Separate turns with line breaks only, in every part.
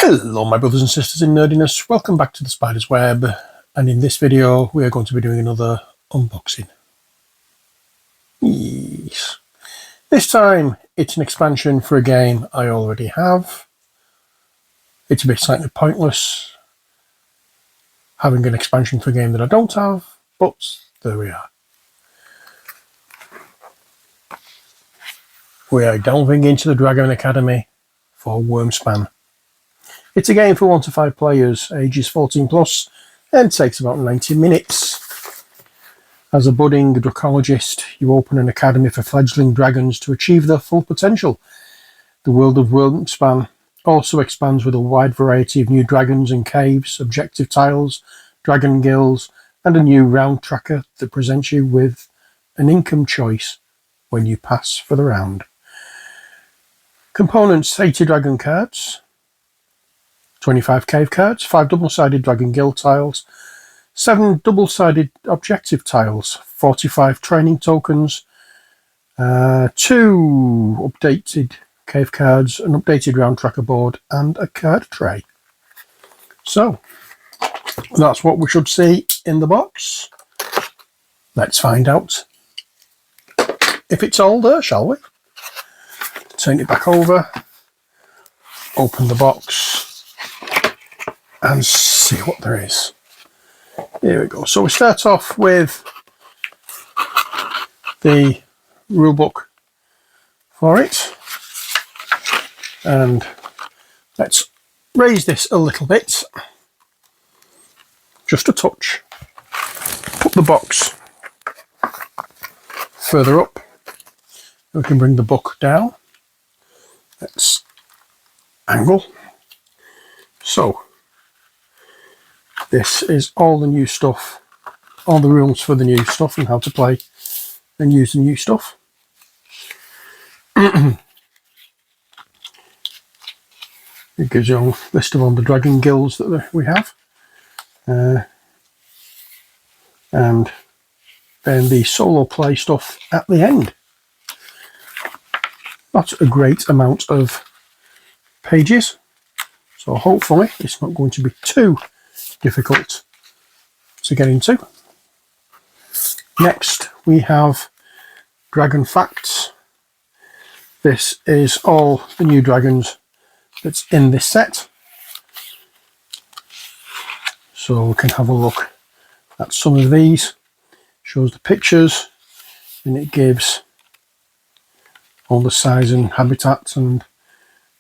Hello my brothers and sisters in nerdiness, welcome back to the Spider's Web, and in this video we are going to be doing another unboxing. Yes. This time it's an expansion for a game I already have. It's a bit slightly pointless having an expansion for a game that I don't have, but there we are. We are delving into the Dragon Academy for Wyrmspan. It's a game for 1 to 5 players, ages 14 plus, and takes about 90 minutes. As a budding dracologist, you open an academy for fledgling dragons to achieve their full potential. The world of Wyrmspan also expands with a wide variety of new dragons and caves, objective tiles, dragon guilds, and a new round tracker that presents you with an income choice when you pass for the round. Components: 80 dragon cards, 25 cave cards, 5 double-sided dragon guild tiles, 7 double-sided objective tiles, 45 training tokens, 2 updated cave cards, an updated round tracker board, and a card tray. So that's what we should see in the box. Let's find out if it's all there, shall we? Turn it back over, open the box, and see what there is. Here we go. So we start off with the rulebook for it, and let's raise this a little bit, just a touch. Put the box further up. We can bring the book down. Let's angle. So this is all the new stuff, all the rules for the new stuff and how to play and use the new stuff. It gives you a list of all the dragon guilds that we have. And then the solo play stuff at the end. Not a great amount of pages, so hopefully it's not going to be too difficult to get into. Next we have Dragon Facts. This is all the new dragons that's in this set, so we can have a look at some of these. Shows the pictures and it gives all the size and habitat and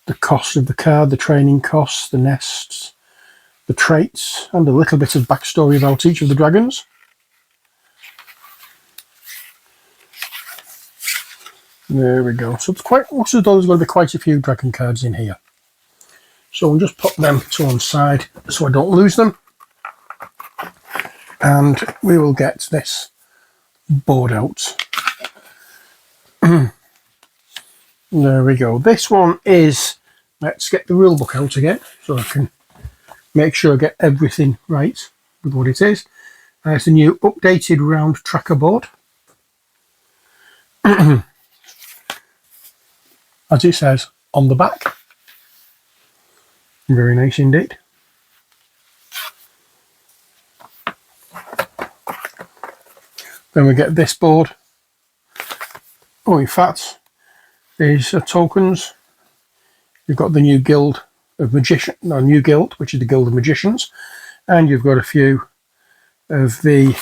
the cost of the card, the training costs, the nests, the traits, and a little bit of backstory about each of the dragons. There we go. So it's quite, looks as though there's going to be quite a few dragon cards in here. So we'll just put them to one side so I don't lose them. And we will get this board out. There we go. This one is, let's get the rule book out again so I can make sure I get everything right with what it is. It's a new updated round tracker board. As it says on the back. Very nice indeed. Then we get this board. Oh, in fact, these are tokens. You've got the new guild of magician, no, new guild, which is the Guild of Magicians, and you've got a few of the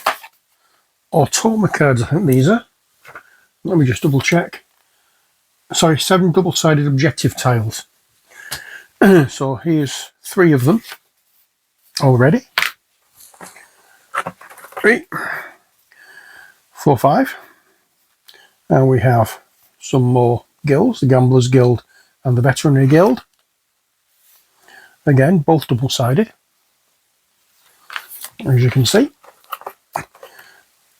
Automa cards. I think these are. Let me just double check. Sorry, 7 double-sided objective tiles. So here's 3 of them already. 3, 4, 5, and we have some more guilds, the Gamblers Guild and the Veterinary Guild. Again, both double-sided, as you can see.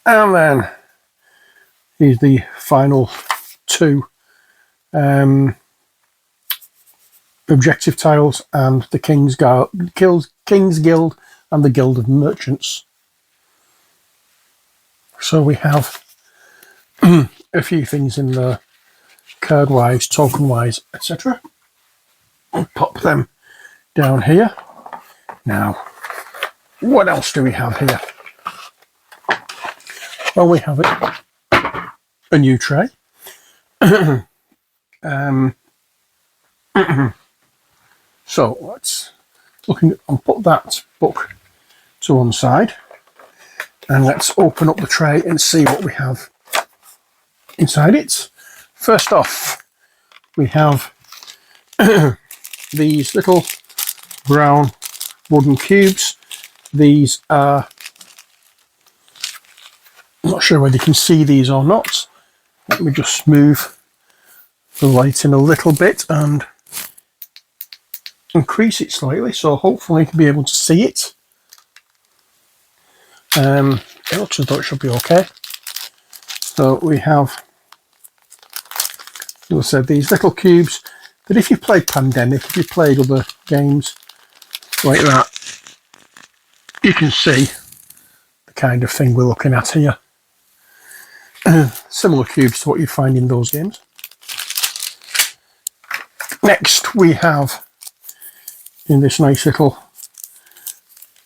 And then here's the final 2 objective tiles and the King's Guild and the Guild of Merchants. So we have a few things in there, card-wise, token-wise, etc. I'll pop them down here. Now, what else do we have here? Well, we have a new tray. So let's I'll put that book to one side, and let's open up the tray and see what we have inside it. First off, we have these little brown wooden cubes. These are, I'm not sure whether you can see these or not. Let me just move the light in a little bit and increase it slightly, so hopefully you can be able to see it. It looks as though it should be okay. So we have, as I said, these little cubes that if you played Pandemic, if you played other games like that, you can see the kind of thing we're looking at here. Similar cubes to what you find in those games. Next we have, in this nice little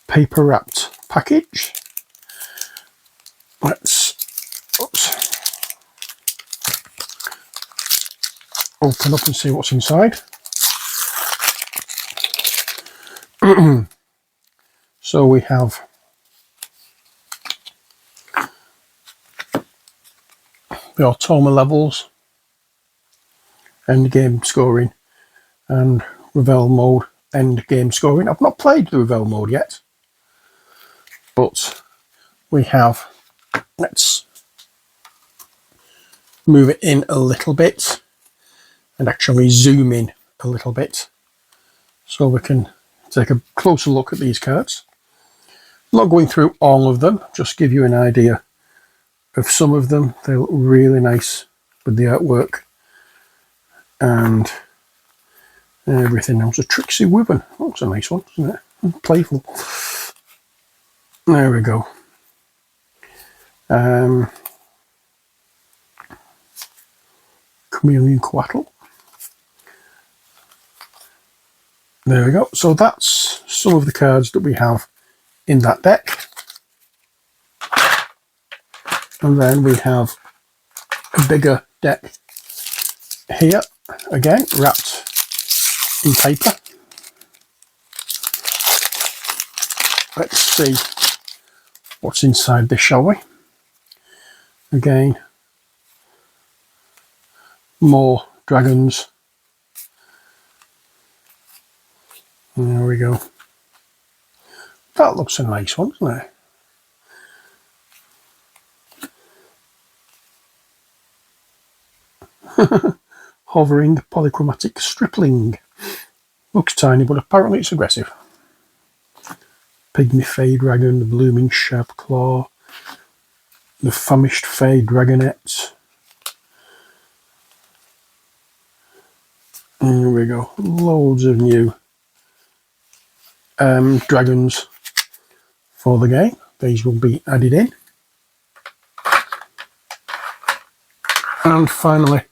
paper wrapped package, let's open up and see what's inside. So we have the Automa levels, end game scoring, and Revel mode end game scoring. I've not played the Revel mode yet, but we have, let's move it in a little bit and actually zoom in a little bit so we can take a closer look at these cards. I'm not going through all of them, just give you an idea of some of them. They look really nice with the artwork and everything. That was a Trixie Wyvern. That looks a nice one, doesn't it? Playful. There we go. Chameleon Coatl. There we go. So that's some of the cards that we have in that deck. And then we have a bigger deck here, again wrapped in paper. Let's see what's inside this, shall we? Again, more dragons. There we go. That looks a nice one, doesn't it? Hovering polychromatic stripling. Looks tiny, but apparently it's aggressive. Pygmy Fey Dragon, the Blooming Sharp Claw, the Famished Fey Dragonette. There we go. Loads of new dragons for the game. These will be added in. And finally,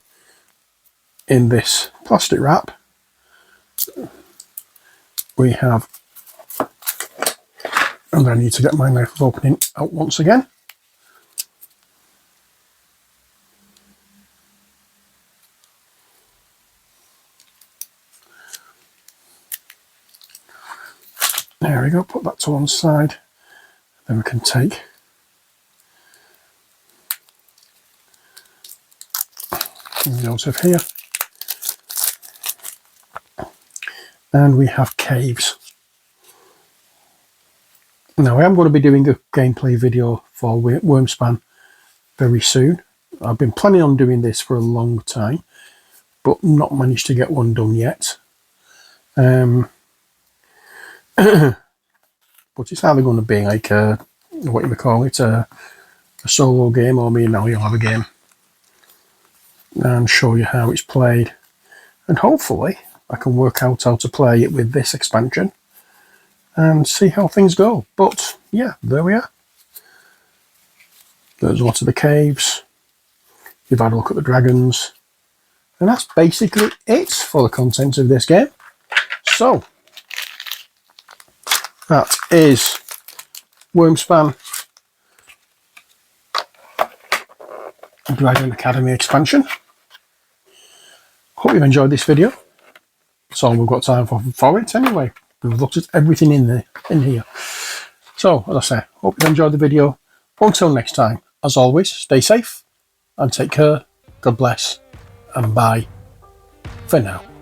in this plastic wrap, we have, and I need to get my knife of opening out once again. There we go, put that to one side. Then we can take out of here. And we have caves. Now I am going to be doing a gameplay video for Wyrmspan very soon. I've been planning on doing this for a long time, but not managed to get one done yet. But it's either going to be like a, what you call it, a solo game, or me and Nelly will have a game and show you how it's played. And hopefully I can work out how to play it with this expansion and see how things go. But yeah, there we are. There's a lot of the caves. You've had a look at the dragons. And that's basically it for the contents of this game. So, That is Wyrmspan Dragon Academy expansion. Hope you've enjoyed this video. That's all we've got time for it anyway. We've looked at everything in here. So, as I say, hope you've enjoyed the video. Until next time, as always, stay safe and take care. God bless and bye for now.